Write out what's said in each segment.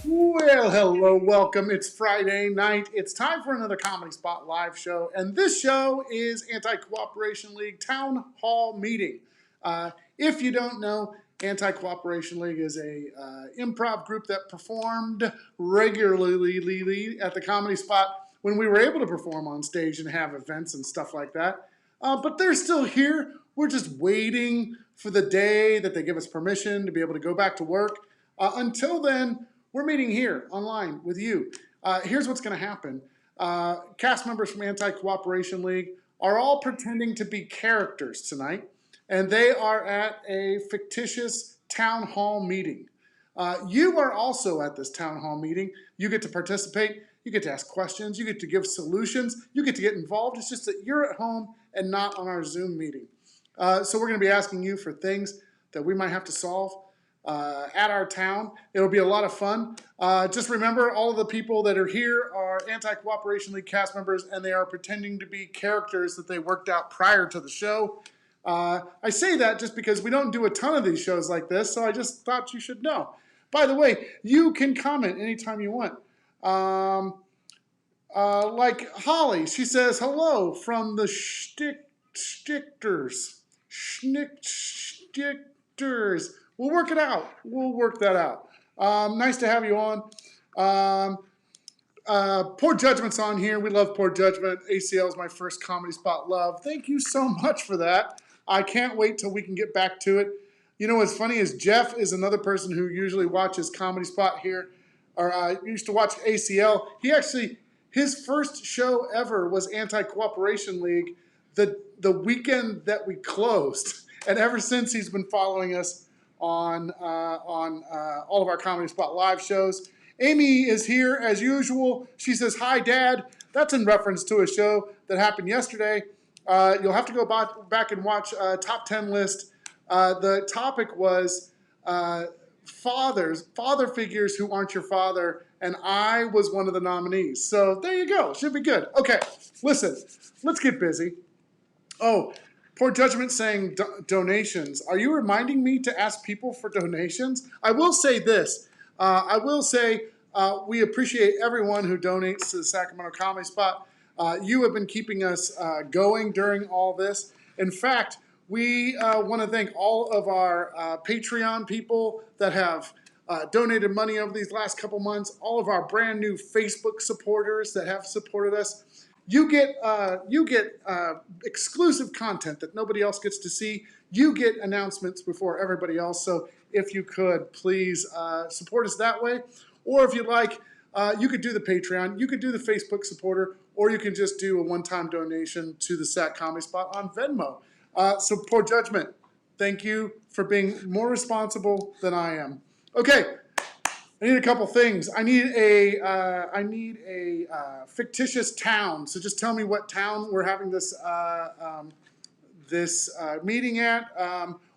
Well, hello, welcome. It's Friday night. It's time for another Comedy Spot live show, and this show is Anti-Cooperation League Town Hall Meeting. If you don't know, Anti-Cooperation League is a improv group that performed regularly at the Comedy Spot when we were able to perform on stage and have events and stuff like that. But they're still here. We're just waiting for the day that they give us permission to be able to go back to work. Until then, we're meeting here online with you. Here's what's going to happen. Cast members from Anti-Cooperation League are all pretending to be characters tonight, and they are at a fictitious town hall meeting. You are also at this town hall meeting. You get to participate. You get to ask questions. You get to give solutions. You get to get involved. It's just that you're at home and not on our Zoom meeting. So we're going to be asking you for things that we might have to solve at our town. It'll be a lot of fun. Just remember, all of the people that are here are Anti-Cooperation League cast members, and they are pretending to be characters that they worked out prior to the show. I say that just because we don't do a ton of these shows like this, so I just thought you should know. By the way, you can comment anytime you want. Like Holly, she says, hello from the Stichters. Stichters. We'll work it out. We'll work that out. Nice to have you on. Poor Judgment's on here. We love Poor Judgment. ACL is my first Comedy Spot love. Thank you so much for that. I can't wait till we can get back to it. You know what's funny is Jeff is another person who usually watches Comedy Spot here, or used to watch ACL. His first show ever was Anti-Cooperation League the weekend that we closed. And ever since, he's been following us on all of our Comedy Spot live shows. Amy is here as usual. She says, hi, Dad. That's in reference to a show that happened yesterday. You'll have to go back and watch Top 10 list. The topic was father figures who aren't your father, and I was one of the nominees. So there you go. Should be good. Okay, listen, let's get busy. Oh, Poor Judgment saying donations. Are you reminding me to ask people for donations? I will say this. We appreciate everyone who donates to the Sacramento Comedy Spot. You have been keeping us going during all this. In fact, we want to thank all of our Patreon people that have donated money over these last couple months, all of our brand new Facebook supporters that have supported us. You get exclusive content that nobody else gets to see. You get announcements before everybody else. So if you could, please support us that way. Or if you'd like, you could do the Patreon. You could do the Facebook supporter, or you can just do a one-time donation to the Sac Comedy Spot on Venmo. So Poor Judgment, thank you for being more responsible than I am. Okay. I need a couple things. I need a fictitious town. So just tell me what town we're having this meeting at.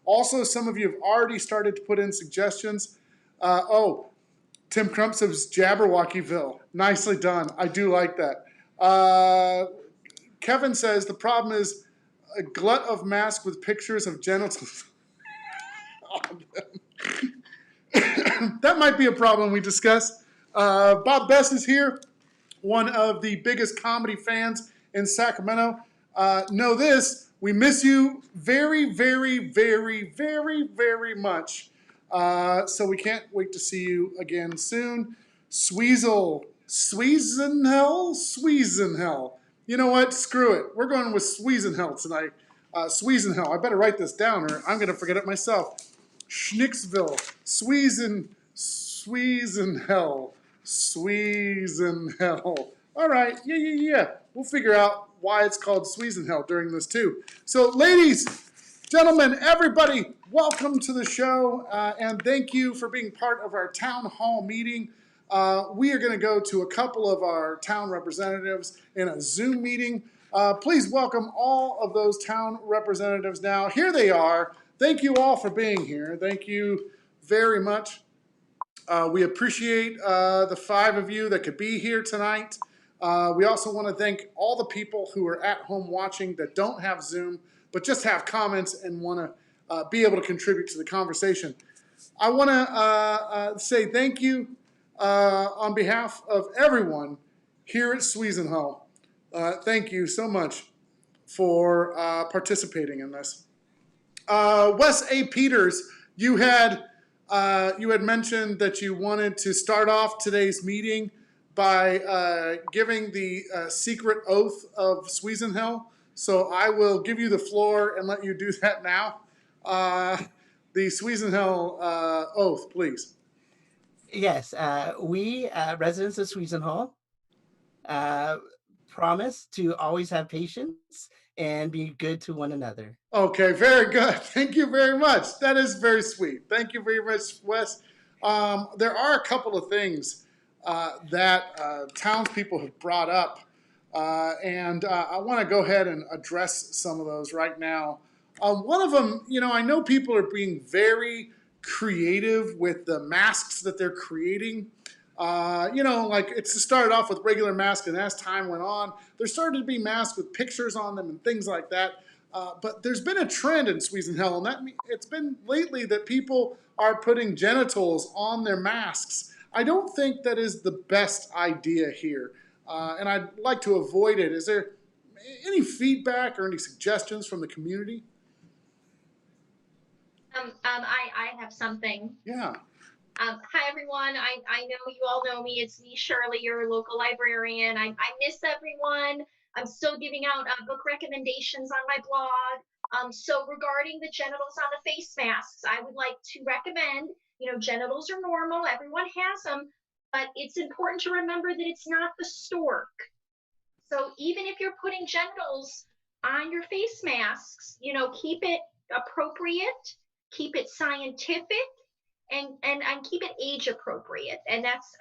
Also, some of you have already started to put in suggestions. Tim Crump says Jabberwockyville. Nicely done. I do like that. Kevin says the problem is a glut of masks with pictures of genitals on them. That might be a problem we discuss. Bob Best is here, one of the biggest comedy fans in Sacramento. Know this, we miss you very, very, very, very, very much. So we can't wait to see you again soon. Sweezenhell. You know what? Screw it. We're going with Sweezenhell tonight. Sweezenhell. I better write this down or I'm going to forget it myself. Schnicksville, Sweezenhell. All right, yeah. We'll figure out why it's called Sweezenhell during this too. So, ladies, gentlemen, everybody, welcome to the show, and thank you for being part of our town hall meeting. We are going to go to a couple of our town representatives in a Zoom meeting. Please welcome all of those town representatives now. Here they are. Thank you all for being here. Thank you very much. We appreciate the 5 of you that could be here tonight. We also want to thank all the people who are at home watching that don't have Zoom, but just have comments and want to be able to contribute to the conversation. I want to say thank you on behalf of everyone here at Sweesenhull, thank you so much for participating in this. Wes A. Peters, you had mentioned that you wanted to start off today's meeting by giving the secret oath of Sweesenhill. So I will give you the floor and let you do that now. The Sweesenhill oath, please. Yes, we residents of Sweesenhall promise to always have patience and be good to one another. Okay, very good. Thank you very much. That is very sweet. Thank you very much, Wes. There are a couple of things that townspeople have brought up, and I want to go ahead and address some of those right now. One of them, I know people are being very creative with the masks that they're creating. Like it's started off with regular masks, and as time went on, there started to be masks with pictures on them and things like that. But there's been a trend in Sweesenhill, and it's been lately that people are putting genitals on their masks. I don't think that is the best idea here, and I'd like to avoid it. Is there any feedback or any suggestions from the community? I have something. Yeah. Hi everyone. I know you all know me. It's me, Shirley, your local librarian. I miss everyone. I'm still giving out book recommendations on my blog. So regarding the genitals on the face masks, I would like to recommend, genitals are normal. Everyone has them, but it's important to remember that it's not the stork. So even if you're putting genitals on your face masks, keep it appropriate, keep it scientific, and keep it age appropriate. And that's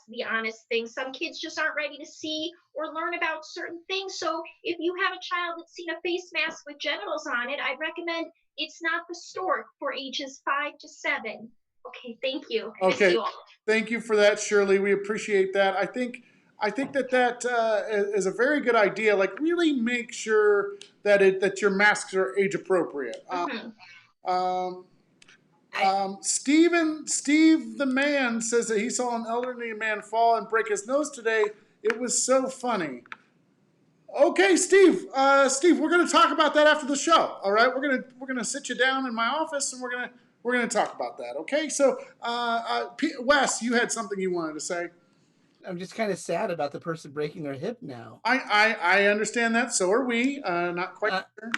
the honest thing. Some kids just aren't ready to see or learn about certain things. So if you have a child that's seen a face mask with genitals on it, I recommend It's Not the Stork for ages 5 to 7. Okay, thank you. Okay, you thank you for that, Shirley. We appreciate that. I think that is a very good idea. Like, really make sure that your masks are age appropriate. Steve the man says that he saw an elderly man fall and break his nose today. It was so funny. Okay, Steve. Steve, we're going to talk about that after the show. All right, we're gonna sit you down in my office and we're gonna talk about that. Okay. So, Wes, you had something you wanted to say. I'm just kind of sad about the person breaking their hip now. I understand that. So are we. Not quite sure.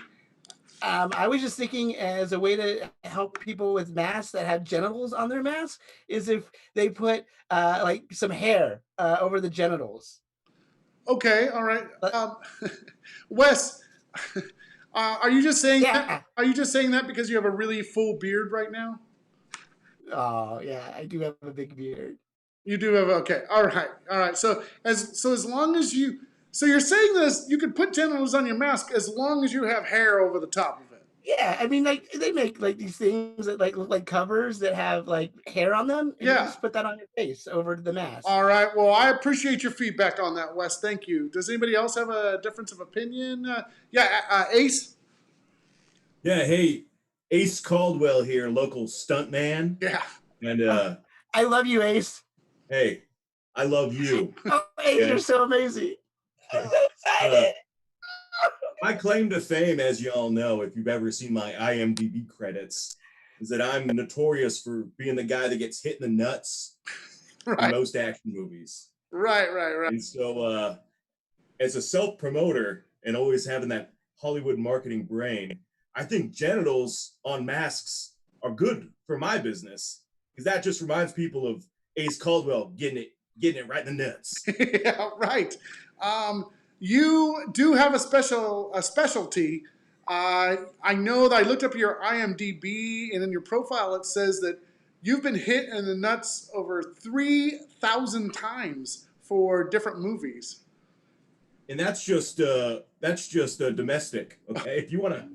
I was just thinking, as a way to help people with masks that have genitals on their mask, is if they put like some hair over the genitals. Okay, all right. Wes, are you just saying that? Are you just saying that because you have a really full beard right now? Oh yeah, I do have a big beard. You do have, okay. All right. So as long as you're saying this, you could put genitals on your mask as long as you have hair over the top of it. Yeah, I mean, like they make like these things that like look like covers that have like hair on them. And you just put that on your face over the mask. All right. Well, I appreciate your feedback on that, Wes. Thank you. Does anybody else have a difference of opinion? Ace. Yeah. Hey, Ace Caldwell here, local stuntman. Yeah. And I love you, Ace. Hey, I love you. Oh, Ace, you're so amazing. I'm so excited. My claim to fame, as you all know, if you've ever seen my IMDb credits, is that I'm notorious for being the guy that gets hit in the nuts in most action movies. Right. And so, as a self-promoter and always having that Hollywood marketing brain, I think genitals on masks are good for my business, because that just reminds people of Ace Caldwell getting it right in the nuts. Yeah, right. You do have a specialty. I know that I looked up your IMDb, and in your profile it says that you've been hit in the nuts over 3,000 times for different movies. And that's just domestic. Okay, if you wanna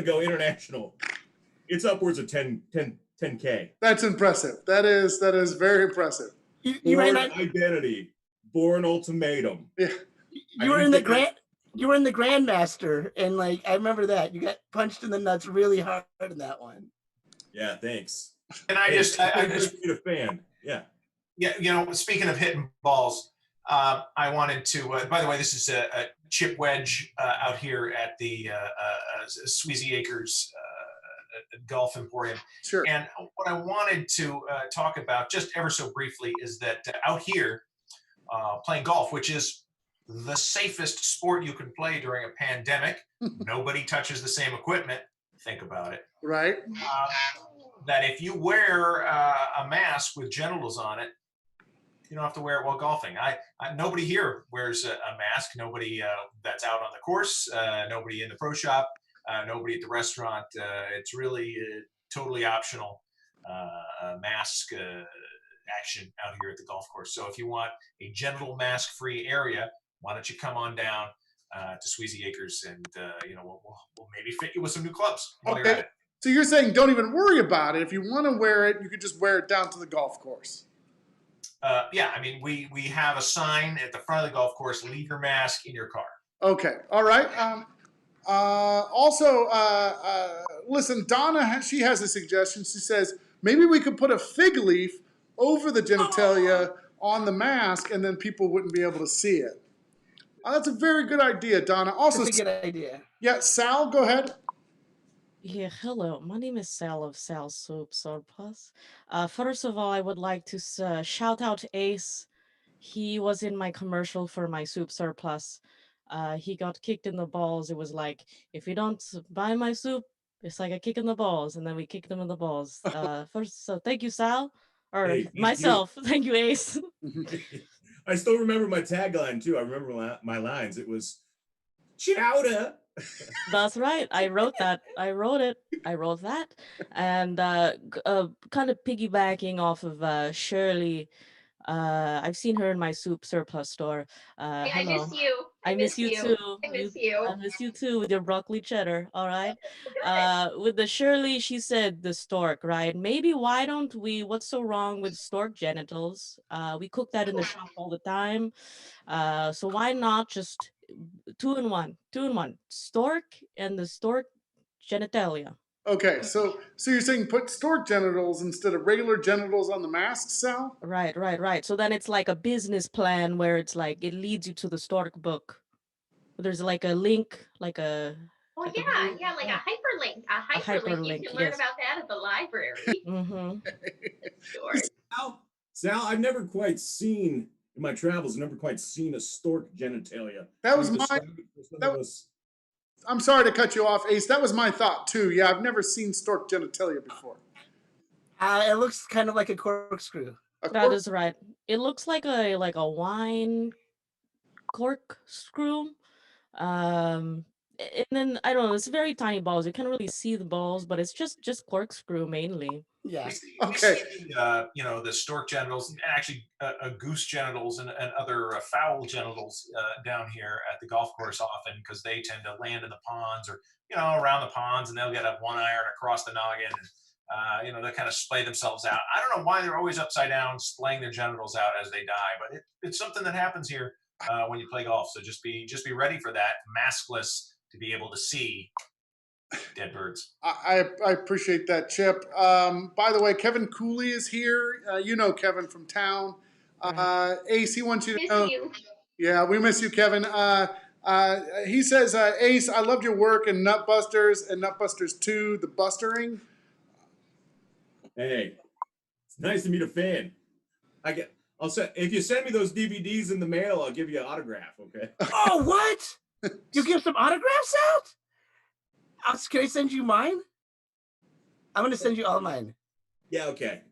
go international, it's upwards of 10K. That's impressive. That is very impressive. Born Identity, Born Ultimatum. Yeah. You were in the Grandmaster, and like I remember that you got punched in the nuts really hard in that one. Yeah, thanks. And I just be a fan. Yeah. Yeah, speaking of hitting balls, I wanted to. By the way, this is a chip wedge out here at the Sweezy Acres Golf Emporium. Sure. And what I wanted to talk about, just ever so briefly, is that out here playing golf, which is the safest sport you can play during a pandemic, nobody touches the same equipment. Think about it. Right. That if you wear a mask with genitals on it, you don't have to wear it while golfing. Nobody here wears a mask. Nobody that's out on the course. Nobody in the pro shop. Nobody at the restaurant. It's really totally optional mask action out here at the golf course. So if you want a genital mask-free area, why don't you come on down to Sweezy Acres, and we'll maybe fit you with some new clubs while you're at it. So you're saying don't even worry about it. If you want to wear it, you could just wear it down to the golf course. Yeah, I mean, we have a sign at the front of the golf course: leave your mask in your car. Okay, all right. Also, listen, Donna, she has a suggestion. She says maybe we could put a fig leaf over the genitalia on the mask, and then people wouldn't be able to see it. That's a very good idea, Donna. Also, That's a good idea. Yeah, Sal, go ahead. Yeah, hello. My name is Sal of Sal Soup Surplus. First of all, I would like to shout out Ace. He was in my commercial for my soup surplus. He got kicked in the balls. It was like, if you don't buy my soup, it's like a kick in the balls, and then we kicked him in the balls. First, so thank you, Sal, or Hey, thank myself. Thank you, Ace. I still remember my tagline too. I remember my lines. It was chowder. That's right. I wrote that. I wrote it. I wrote that. And kind of piggybacking off of Shirley, I've seen her in my soup surplus store. I Hello. miss you. I miss you too. I miss you. I miss you too with your broccoli cheddar. All right. With the Shirley, she said the stork, right? Maybe why don't we? What's so wrong with stork genitals? We cook that in the shop all the time. So why not just two in one, stork and the stork genitalia. Okay, so you're saying put stork genitals instead of regular genitals on the mask, Sal? Right. So then it's like a business plan where it's like it leads you to the stork book. There's like a link, like a. Oh like yeah, like a hyperlink. A hyperlink. You can learn yes. about that at the library. Mm-hmm. Sure. Sal, I've never quite seen in my travels. Never quite seen a stork genitalia. That was I'm sorry to cut you off, Ace. That was my thought too. Yeah, I've never seen stork genitalia before. It looks kind of like a corkscrew. That is right. It looks like a wine corkscrew. And then I don't know. It's very tiny balls. You can't really see the balls, but it's just corkscrew mainly. Yeah. Okay. The stork genitals, and actually goose genitals, and other fowl genitals down here at the golf course often, because they tend to land in the ponds or around the ponds, and they'll get a 1-iron across the noggin. And, they kind of splay themselves out. I don't know why they're always upside down, splaying their genitals out as they die, but it's something that happens here when you play golf. So just be ready for that, maskless, to be able to see dead birds. I appreciate that, Chip. By the way, Kevin Cooley is here. You know Kevin from town. Ace, he wants you to know. You. Yeah, we miss you, Kevin. He says, Ace, I loved your work in Nutbusters and Nutbusters 2, The Bustering. Hey, it's nice to meet a fan. I'll say, if you send me those DVDs in the mail, I'll give you an autograph. Okay. Oh, what? You give some autographs out? Can I send you mine? I'm going to send you all mine. Yeah, okay.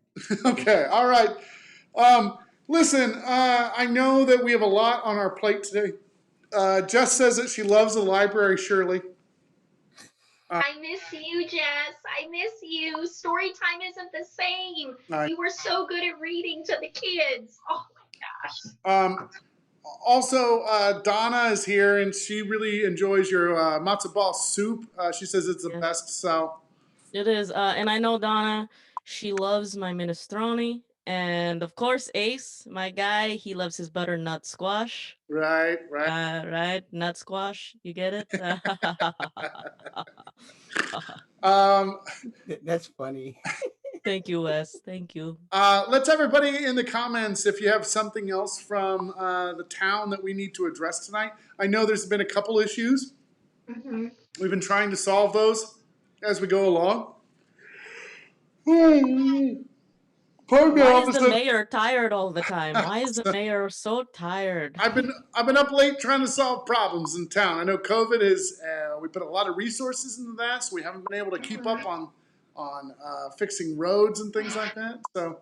Okay, all right. Listen, I know that we have a lot on our plate today. Jess says that she loves the library, Shirley. I miss you, Jess. I miss you. Story time isn't the same. You were so good at reading to the kids. Oh, my gosh. Also, Donna is here, and she really enjoys your matzo ball soup. She says it's the best. So it is, and I know Donna. She loves my minestrone, and of course, Ace, my guy, he loves his butternut squash. Right. Right, nut squash. You get it? That's funny. Thank you, Wes. Thank you. Let's everybody in the comments if you have something else from the town that we need to address tonight. I know there's been a couple issues. Mm-hmm. We've been trying to solve those as we go along. Pardon me, Why is the officer. mayor tired all the time? Why is the mayor so tired? I've been up late trying to solve problems in town. I know COVID has we put a lot of resources into that, so we haven't been able to keep up on fixing roads and things like that. So,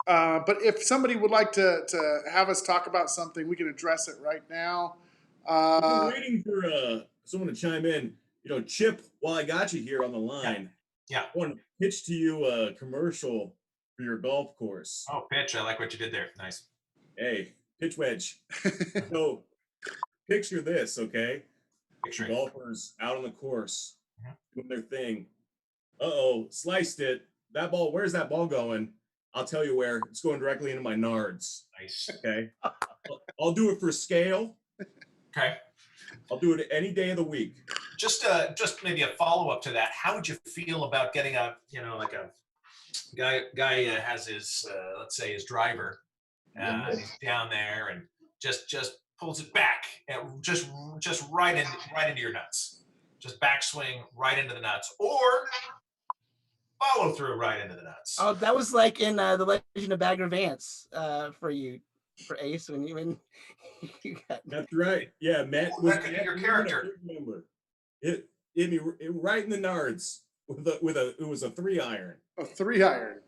but if somebody would like to have us talk about something, we can address it right now. We're waiting for someone to chime in. Chip, while I got you here on the line, Yeah. I want to pitch to you a commercial for your golf course. Oh, pitch. I like what you did there. Nice. Hey, pitch wedge. So picture this, okay? Picturing. Golfers out on the course Mhm. doing their thing. Uh-oh, sliced it. That ball, where's that ball going? I'll tell you where. It's going directly into my nards. Nice. Okay. I'll do it for scale. Okay. I'll do it any day of the week. Just maybe a follow-up to that. How would you feel about getting a guy has his let's say his driver and he's down there and just pulls it back and just right into your nuts, just backswing right into the nuts, or follow through right into the nuts. Oh, that was like in the Legend of Bagger Vance for Ace when you got. That's right. Yeah, Matt That could be your character. It hit me right in the nards it was a 3-iron. A 3-iron.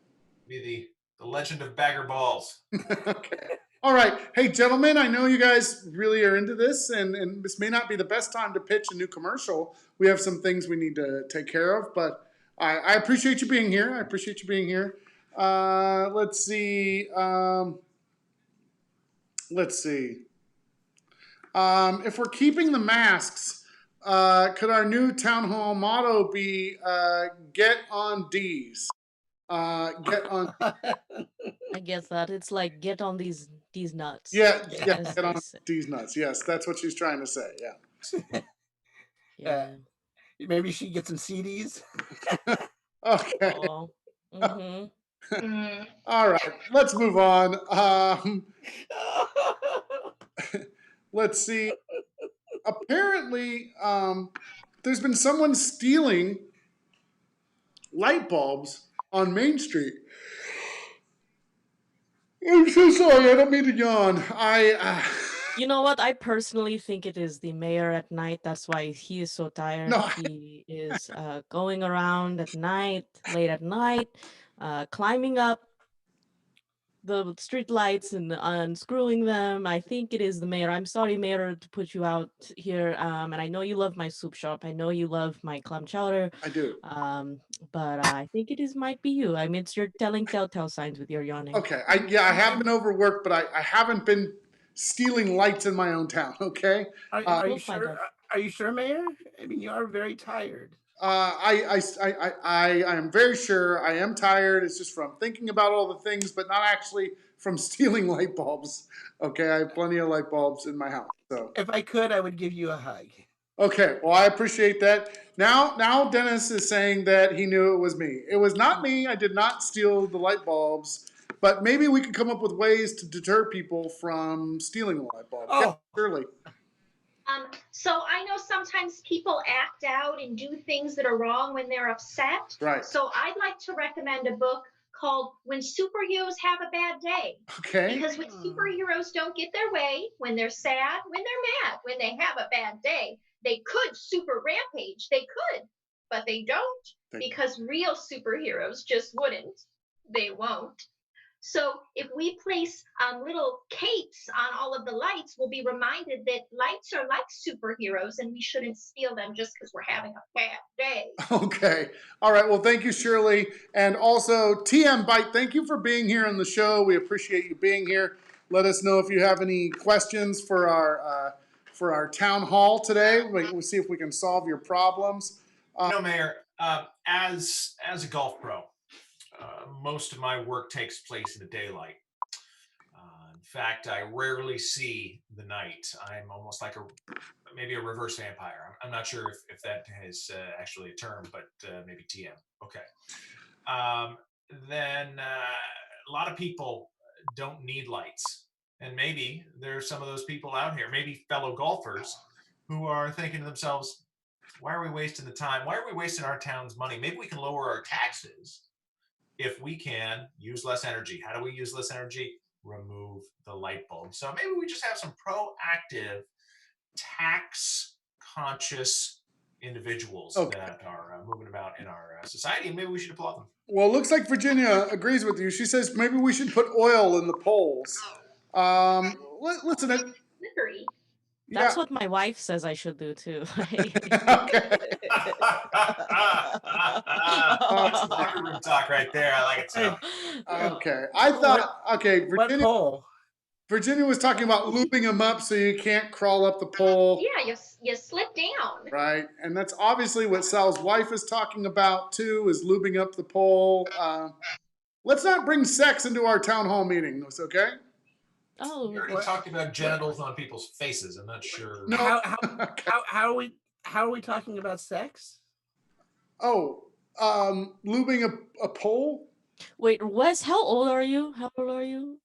Be the Legend of Bagger Balls. Okay. All right. Hey, gentlemen, I know you guys really are into this, and this may not be the best time to pitch a new commercial. We have some things we need to take care of, but I appreciate you being here. Let's see. If we're keeping the masks, could our new town hall motto be "Get on D's"? Get on. I guess that it's like get on these nuts. Yeah, as get they on say. D's nuts. Yes, that's what she's trying to say. Yeah. Yeah. Maybe she get some CDs. Okay. Oh. Mm-hmm. All right. Let's move on. Let's see. Apparently, there's been someone stealing light bulbs on Main Street. I'm so sorry. I don't mean to yawn. You know what? I personally think it is the mayor at night. That's why he is so tired. No. He is going around at night, late at night, climbing up the street lights and unscrewing them. I think it is the mayor. I'm sorry, mayor, to put you out here. And I know you love my soup shop. I know you love my clam chowder. I do. But I think it might be you. I mean, you're telling telltale signs with your yawning. Okay. I have been overworked, but I haven't been stealing lights in my own town. Okay. Are We'll you find sure? out. Are you sure, Mayor? I mean, you are very tired. I am very sure I am tired. It's just from thinking about all the things, but not actually from stealing light bulbs. Okay, I have plenty of light bulbs in my house. So If I could, I would give you a hug. okay, well I appreciate that. Now Dennis is saying that he knew it was me. It was not me. I did not steal the light bulbs. But maybe we could come up with ways to deter people from stealing the light bulbs. Oh. Yeah, surely. So I know sometimes people act out and do things that are wrong when they're upset. Right. So I'd like to recommend a book called When Superheroes Have a Bad Day. Okay. Because when superheroes don't get their way, when they're sad, when they're mad, when they have a bad day, they could super rampage. They could, but they don't because real superheroes just wouldn't. They won't. So if we place little capes on all of the lights, we'll be reminded that lights are like superheroes and we shouldn't steal them just because we're having a bad day. Okay. All right. Well, thank you, Shirley. And also, tmpbyte, thank you for being here on the show. We appreciate you being here. Let us know if you have any questions for our town hall today. We'll see if we can solve your problems. Mayor, as a golf pro, most of my work takes place in the daylight. In fact, I rarely see the night. I'm almost like maybe a reverse vampire. I'm not sure if that is actually a term, but maybe TM. Okay. um, then a lot of people don't need lights. And maybe there's some of those people out here, maybe fellow golfers, who are thinking to themselves, why are we wasting the time? Why are we wasting our town's money? Maybe we can lower our taxes if we can use less energy. How do we use less energy? Remove the light bulb. So maybe we just have some proactive, tax conscious individuals that are moving about in our society, and maybe we should applaud them. Well, it looks like Virginia agrees with you. She says maybe we should put oil in the poles. Listen, Slippery. That's what my wife says I should do too. Okay. That's locker room talk right there. I like it too. Okay. I thought, okay, What pole? Virginia was talking about looping them up so you can't crawl up the pole. Yeah, you slip down. Right. And that's obviously what Sal's wife is talking about too, is looping up the pole. Let's not bring sex into our town hall meeting. That's okay? Oh, We already talked about genitals on people's faces. I'm not sure. No. How are we talking about sex? Oh, lubing a pole? wait, Wes, how old are you? How old are you?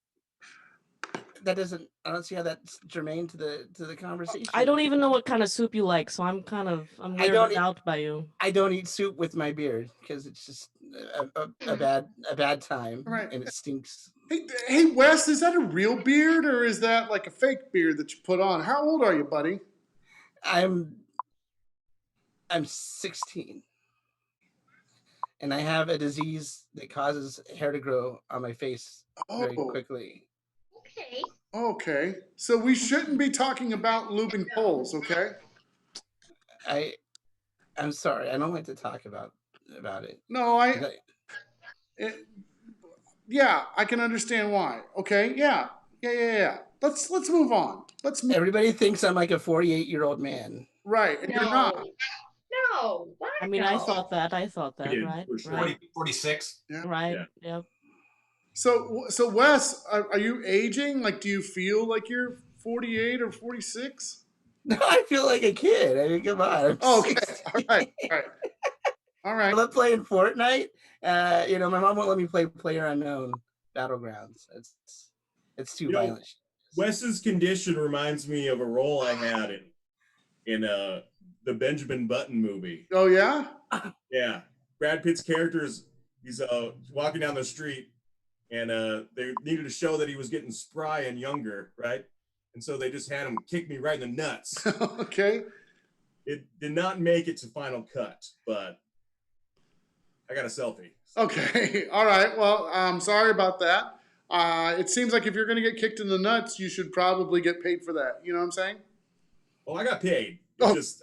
I don't see how that's germane to the conversation. I don't even know what kind of soup you like, so I'm weirded out by you. I don't eat soup with my beard because it's just a bad time, Right. and it stinks. Hey, Wes, is that a real beard or is that like a fake beard that you put on? How old are you, buddy? I'm 16, and I have a disease that causes hair to grow on my face very quickly. Okay. Okay. So we shouldn't be talking about lubing poles, okay? I'm sorry. I don't like to talk about it. No, yeah, I can understand why. Okay, yeah. Let's move on. Everybody thinks I'm like a 48-year-old man. Right, and you're not. No. What? I mean, I thought that, Yeah, right? for sure. Right. 46. Yeah. Right. Yeah. Yep. So Wes, are you aging? Like, do you feel like you're 48 or 46? No, I feel like a kid. I mean, come on. Okay, all right. I love playing Fortnite. My mom won't let me play PlayerUnknown Battlegrounds. It's too violent. Wes's condition reminds me of a role I had in the Benjamin Button movie. Oh yeah? Yeah. Brad Pitt's character he's walking down the street, and they needed to show that he was getting spry and younger, right? And so they just had him kick me right in the nuts. Okay. It did not make it to final cut, but I got a selfie. Okay. All right. Well, I'm sorry about that. It seems like if you're going to get kicked in the nuts, you should probably get paid for that. You know what I'm saying? Well, I got paid. It's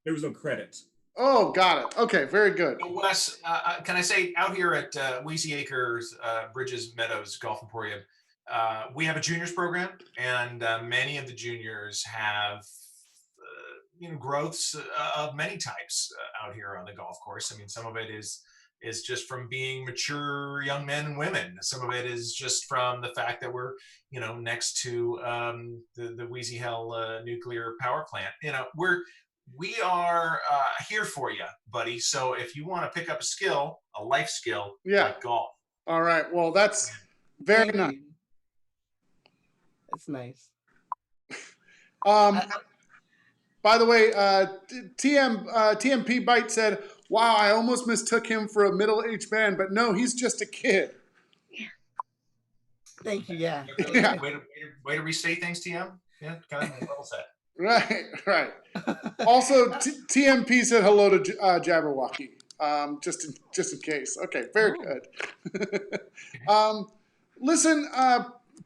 there was no credit. Oh, got it. Okay, very good. Wes, can I say out here at Wheezy Acres, Bridges Meadows Golf Emporium, we have a juniors program, and many of the juniors have growths of many types out here on the golf course. I mean, some of it is just from being mature young men and women. Some of it is just from the fact that we're next to the Wheezy Hell nuclear power plant. We are here for you, buddy. So if you want to pick up a skill, a life skill, like golf. All right. Well, that's very nice. That's nice. By the way, tmpbyte said, "Wow, I almost mistook him for a middle-aged man, but no, he's just a kid." Thank you. Yeah. Way to restate things, TM. Yeah, kind of level set. Right. Also, TMP said hello to Jabberwocky, just in case. Okay, very good. Listen,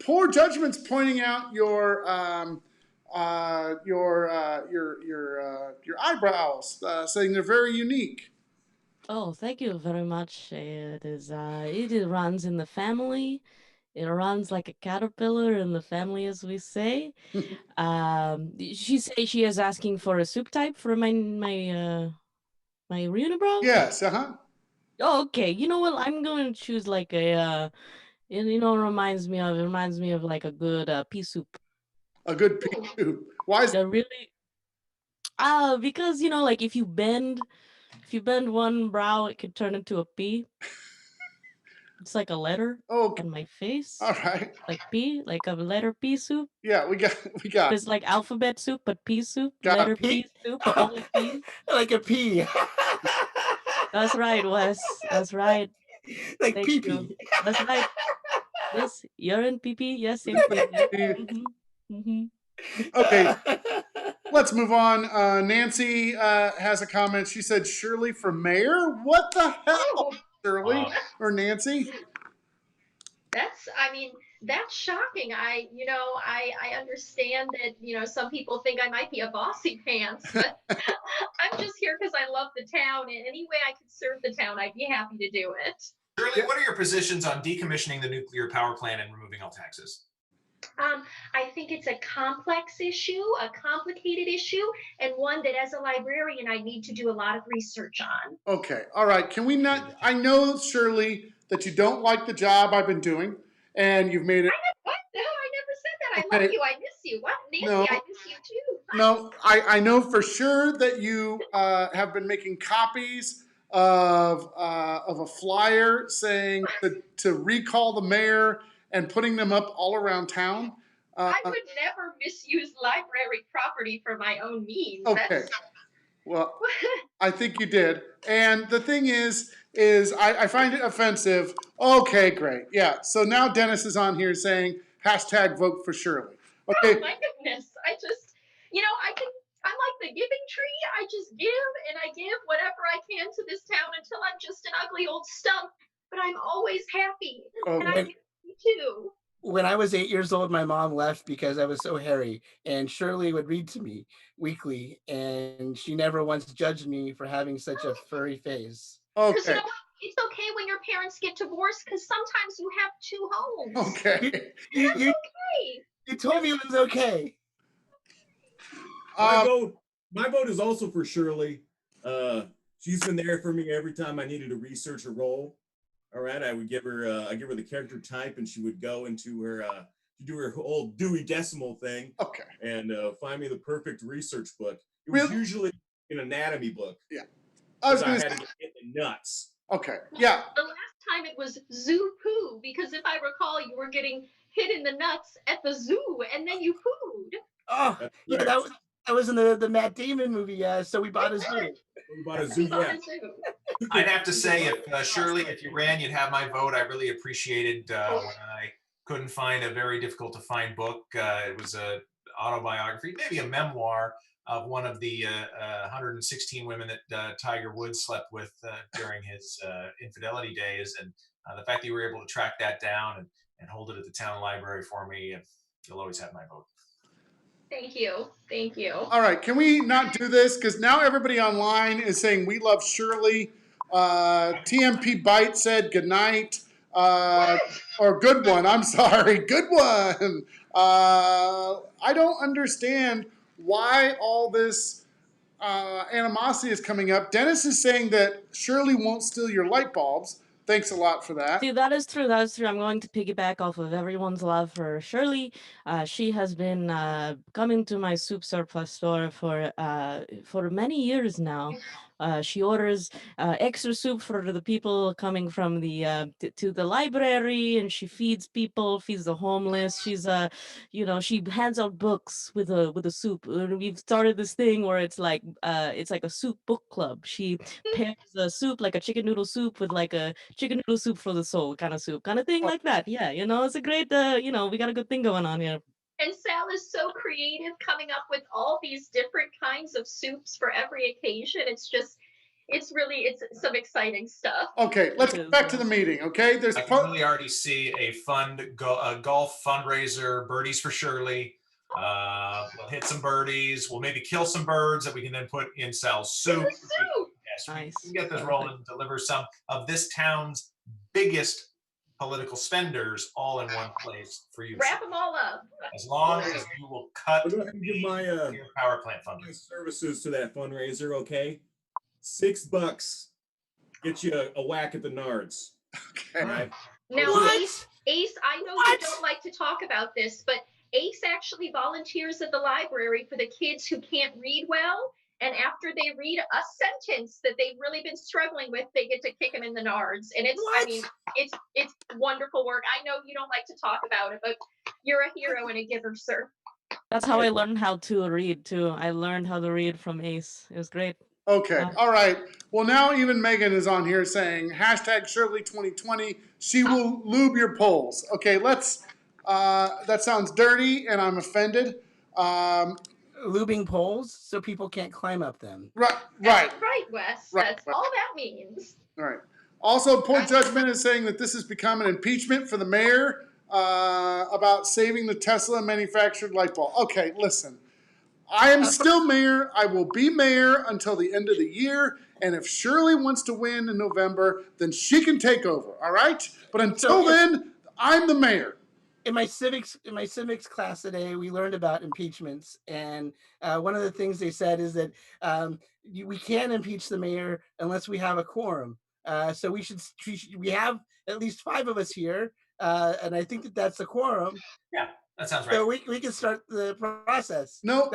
Poor Judgment's pointing out your eyebrows, saying they're very unique. Oh, thank you very much. It runs in the family. It runs like a caterpillar in the family, as we say. She is asking for a soup type for my unibrow. Yes. Oh, okay. You know what? I'm going to choose like a. Reminds me of like a good pea soup. A good pea soup. Why is that really? Because like if you bend one brow, it could turn into a pea. It's like a letter Okay. on my face. All right. Like P, like a letter P soup. Yeah, we got. It's like alphabet soup, but pea soup. Got Letter P? P soup, only P. Like a pea. That's right, Wes. That's right. Like Thank pee you. pee. That's right. Yes, you're in PP. Yes, same thing. Yes. Okay, let's move on. Nancy has a comment. She said, Shirley for mayor? What the hell, Oh, Shirley or Nancy? that's shocking. I understand that, some people think I might be a bossy pants, but I'm just here because I love the town, and any way I could serve the town, I'd be happy to do it. Shirley, what are your positions on decommissioning the nuclear power plant and removing all taxes? I think it's a complex issue, a complicated issue, and one that as a librarian, I need to do a lot of research on. Okay, all right. Can we not? I know, Shirley, that you don't like the job I've been doing, and you've made it. What? No, I never said that. I Okay. love you. I miss you. What? Nancy, No. I miss you too. No, I know for sure that you have been making copies of a flyer saying to recall the mayor and putting them up all around town. I would never misuse library property for my own means. Okay. Well, I think you did. And the thing is I find it offensive. Okay, great. Yeah. So now Dennis is on here saying hashtag vote for Shirley. Okay. Oh my goodness. I'm like the giving tree. I just give and I give whatever I can to this town until I'm just an ugly old stump. But I'm always happy. Oh, and I miss you too. When I was 8 years old, my mom left because I was so hairy, and Shirley would read to me weekly, and she never once judged me for having such a furry face. Because you okay. know what? It's okay when your parents get divorced because sometimes you have two homes. Okay. You Okay. you told me it was okay. My vote is also for Shirley. She's been there for me every time I needed to research a role. All right, I would give her the character type, and she would go into her do her whole Dewey Decimal thing. Okay. And find me the perfect research book. It was usually an anatomy book. Yeah. I had to get hit in the nuts. Okay. Yeah. The last time it was zoo poo, because if I recall, you were getting hit in the nuts at the zoo, and then you pooed. Oh, yeah, that was in the Matt Damon movie. So we bought a zoo. We bought a zoo. Yeah. I'd have to say, if Shirley, if you ran, you'd have my vote. I really appreciated when I couldn't find a very difficult to find book. It was a autobiography, maybe a memoir of one of the 116 women that Tiger Woods slept with during his infidelity days. And the fact that you were able to track that down and hold it at the town library for me, you'll always have my vote. Thank you. Thank you. All right. Can we not do this? Because now everybody online is saying we love Shirley. tmpbyte said good night. Or good one. I'm sorry. Good one. I don't understand why all this animosity is coming up. Dennis is saying that Shirley won't steal your light bulbs. Thanks a lot for that. See, that is true. That is true. I'm going to piggyback off of everyone's love for Shirley. She has been coming to my soup surplus store for many years now. She orders extra soup for the people coming from the to the library, and she feeds people, feeds the homeless. She's she hands out books with a soup. We've started this thing where it's like a soup book club. She pairs a soup, like a chicken noodle soup, with like a chicken noodle soup for the soul kind of soup, kind of thing like that. Yeah, it's a great we got a good thing going on here. And Sal is so creative, coming up with all these different kinds of soups for every occasion. It's some exciting stuff. Okay, let's get back to the meeting. Okay, I can really already see a golf fundraiser, birdies for Shirley. We'll hit some birdies. We'll maybe kill some birds that we can then put in Sal's soup. Yes, nice. We can get this rolling and deliver some of this town's biggest political spenders all in one place for you. Wrap them all up. As long as you will cut I'm going to give my power plant funding. my services to that fundraiser. Okay, $6 get you a whack at the nards. Okay. All right. Now, What? Ace, I know you don't like to talk about this, but Ace actually volunteers at the library for the kids who can't read well, And after they read a sentence that they've really been struggling with, they get to kick them in the nards. And it's, I mean, it's wonderful work. I know you don't like to talk about it, but you're a hero and a giver, sir. That's how I learned how to read too. I learned how to read from Ace. It was great. Okay, all right. Well, now even Megan is on here saying hashtag Shirley 2020. She will lube your polls. Okay, let's. That sounds dirty, and I'm offended. Lubing poles so people can't climb up them. Right. That's right, Wes. Right, That's all that means. All right. Also, Poor Judgment is saying that this has become an impeachment for the mayor about saving the Tesla manufactured light bulb. Okay, listen. I am still mayor. I will be mayor until the end of the year. And if Shirley wants to win in November, then she can take over. All right. But until then, I'm the mayor. In my civics class today, we learned about impeachments, and one of the things they said is that we can't impeach the mayor unless we have a quorum. So we have at least 5 of us here, and I think that's a quorum. Yeah, that sounds right. So we can start the process. No,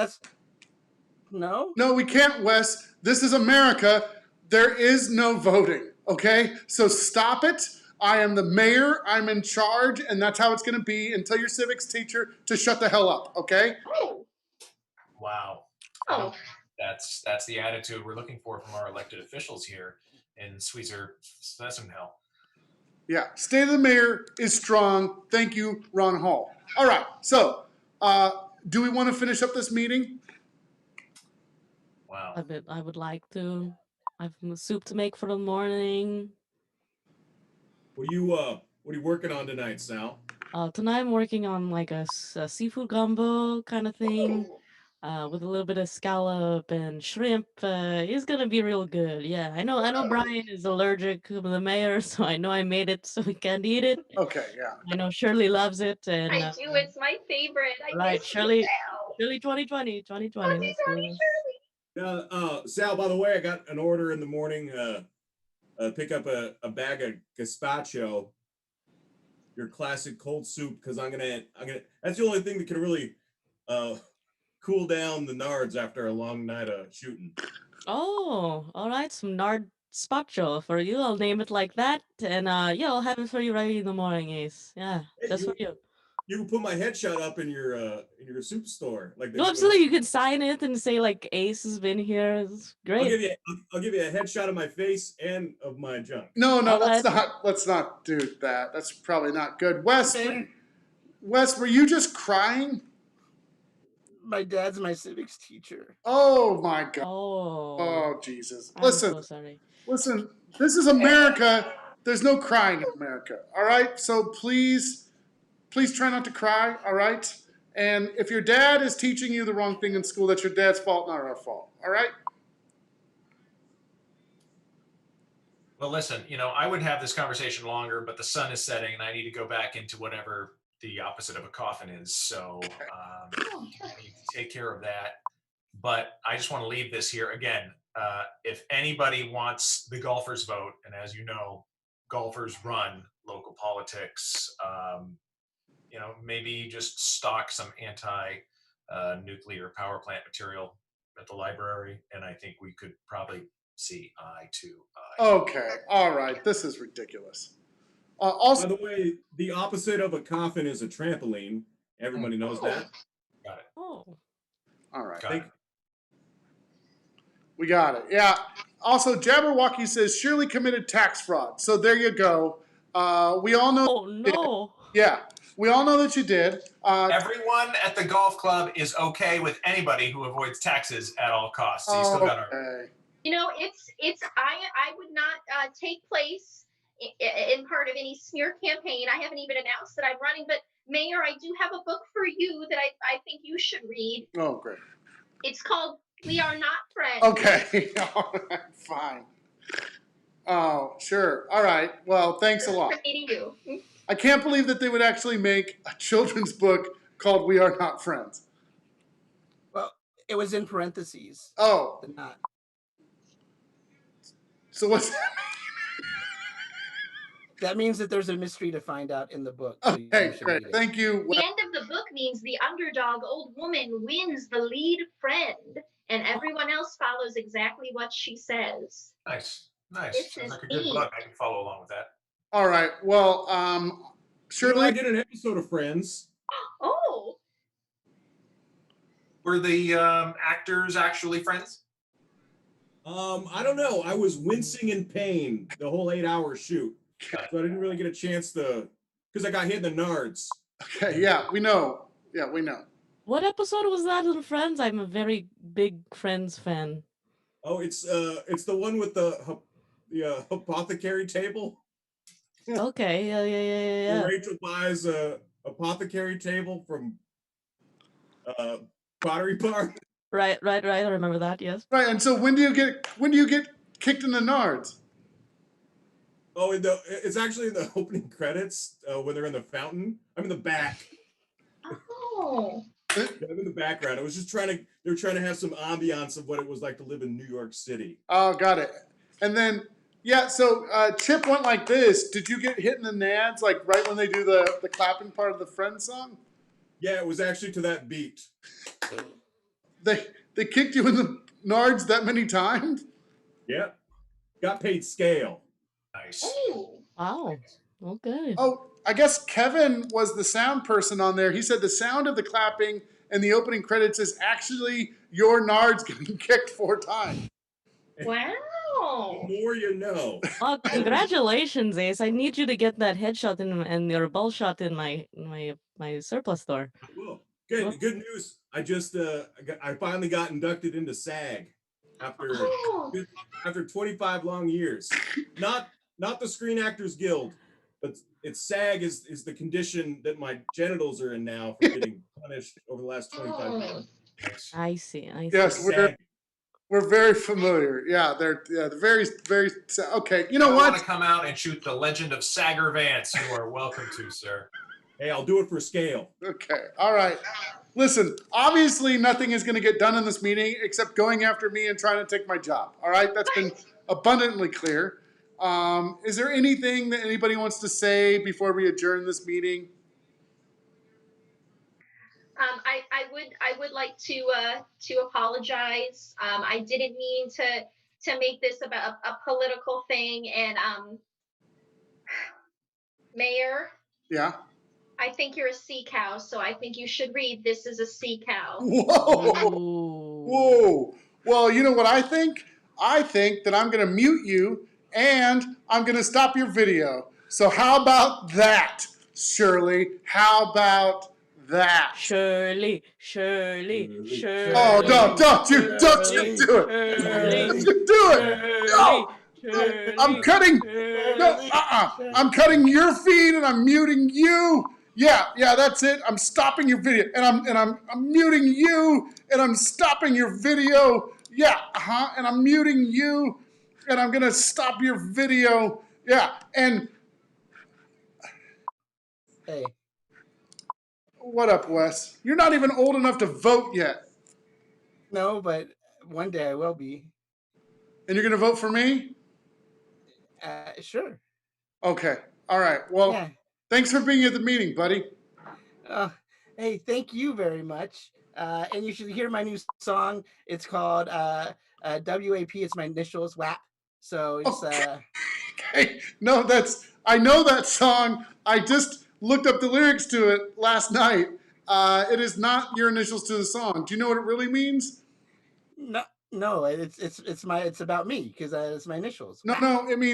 no, we can't, Wes. This is America. There is no voting. Okay, so stop it. I am the mayor, I'm in charge, and that's how it's going to be, and tell your civics teacher to shut the hell up, okay? Oh. Wow. Oh. That's the attitude we're looking for from our elected officials here in Sweezer Sessenhell. Yeah, state of the mayor is strong. Thank you, Ron Hall. All right, so do we want to finish up this meeting? Wow. I would like to. I've soup to make for the morning. What are you working on tonight, Sal? Tonight I'm working on like a seafood gumbo kind of thing, with a little bit of scallop and shrimp. It's gonna be real good. Yeah, I know Brian is allergic to the mayor, so I know I made it so he can't eat it. Okay, yeah. I know Shirley loves it, and I do. It's my favorite. right, Shirley 2020. Shirley. Sal, by the way, I got an order in the morning. Pick up a bag of gazpacho, your classic cold soup, because I'm gonna. That's the only thing that can really cool down the nards after a long night of shooting. Oh, all right, some nard spacho for you. I'll name it like that, and yeah, I'll have it for you right in the morning, Ace. Yeah, Hey, just for you. You can put my headshot up in your soup store. Like No, absolutely. You could sign it and say like Ace has been here. It's great. I'll give you a headshot of my face and of my junk. No, let's not do that. That's probably not good. Wes, were you just crying? My dad's my civics teacher. Oh my God. Oh, Jesus. I'm so sorry. Listen, this is America. There's no crying in America. All right? So please try not to cry, all right? And if your dad is teaching you the wrong thing in school, that's your dad's fault, not our fault, all right? Well, listen, I would have this conversation longer, but the sun is setting and I need to go back into whatever the opposite of a coffin is. So I need to take care of that. But I just want to leave this here again. If anybody wants the golfers vote, and as you know, golfers run local politics, maybe just stock some anti-nuclear power plant material at the library, and I think we could probably see eye to eye. Okay, all right. This is ridiculous. Also, by the way, the opposite of a coffin is a trampoline. Everybody knows that. Got it. Oh. All right. Got it. We got it. Yeah. Also, Jabberwocky says Shirley committed tax fraud. So there you go. We all know. Oh no. Yeah. We all know that you did. Everyone at the golf club is okay with anybody who avoids taxes at all costs. So you still got our. I would not take place in part of any smear campaign. I haven't even announced that I'm running, but Mayor, I do have a book for you that I think you should read. Oh, great. It's called We Are Not Friends. Okay. All right. Fine. Oh, sure. All right. Well, thanks a lot. For meeting you. I can't believe that they would actually make a children's book called We Are Not Friends. Well, it was in parentheses. Oh. Not. So what's that? That means that there's a mystery to find out in the book. So okay, great. Thank you. The end of the book means the underdog old woman wins the lead friend. and everyone else follows exactly what she says. Nice. Nice. This Sounds is like a good neat. book. I can follow along with that. All right. Well, I Shirley, did an episode of Friends. Oh, Were the actors actually friends? I don't know. I was wincing in pain the whole 8-hour shoot, so I didn't really get a chance to, because I got hit in the nards. okay, yeah, we know. Yeah, we know. What episode was that in Friends? I'm a very big Friends fan. Oh, it's the one with the apothecary table. Okay, yeah. Where Rachel buys a apothecary table from Pottery Barn. Right. I remember that. Yes. Right. And so when do you get kicked in the nards? Oh, it's actually in the opening credits when they're in the fountain. I'm in the back. oh. I'm in the background. I was just they're trying to have some ambiance of what it was like to live in New York City. Oh, got it. And then, yeah, so Chip went like this. Did you get hit in the nads, like right when they do the clapping part of the Friends song? Yeah, it was actually to that beat. They kicked you in the nards that many times? Yeah. Got paid scale. Nice. Oh. Wow. Okay. Oh, I guess Kevin was the sound person on there. He said the sound of the clapping and the opening credits is actually your nards getting kicked 4 times. Wow. The more you know. Oh, congratulations, Ace! I need you to get that headshot and your ball shot in my surplus store. Cool. Good news. I just I finally got inducted into SAG after 25 long years. Not the Screen Actors Guild, but it's SAG is the condition that my genitals are in now for getting punished over the last 25 years. I see. Yes, we're very familiar. Yeah, they're very okay. You know I what? want to come out and shoot the Legend of Sagar Vance. You are welcome to, sir. Hey, I'll do it for scale. Okay. All right. Listen, obviously nothing is going to get done in this meeting except going after me and trying to take my job. All right? That's been abundantly clear. Is there anything that anybody wants to say before we adjourn this meeting? I would like to apologize. I didn't mean to make this about a political thing. And Mayor, Yeah. I think you're a sea cow, so I think you should read "This is a Sea Cow." Whoa. Ooh. Whoa. Well, you know what I think? I think that I'm going to mute you and I'm going to stop your video. So how about that, Shirley? How about that? Shirley. Oh, don't you do it. Don't you do it. No. I'm cutting. No, I'm cutting your feed and I'm muting you. Yeah, that's it. I'm stopping your video and I'm muting you and I'm stopping your video. Yeah, and I'm muting you and I'm gonna stop your video. Yeah, and Hey, what up, Wes? You're not even old enough to vote yet, no, but one day I will be. and you're gonna vote for me? Sure. Okay. All right. Well, Yeah. thanks for being at the meeting, buddy. Hey, thank you very much. And you should hear my new song. It's called WAP. It's my initials, WAP. So it's Hey, no, I know that song. I just looked up the lyrics to it last night. It is not your initials to the song. Do you know what it really means? no, it's about me because it's my initials. No, it means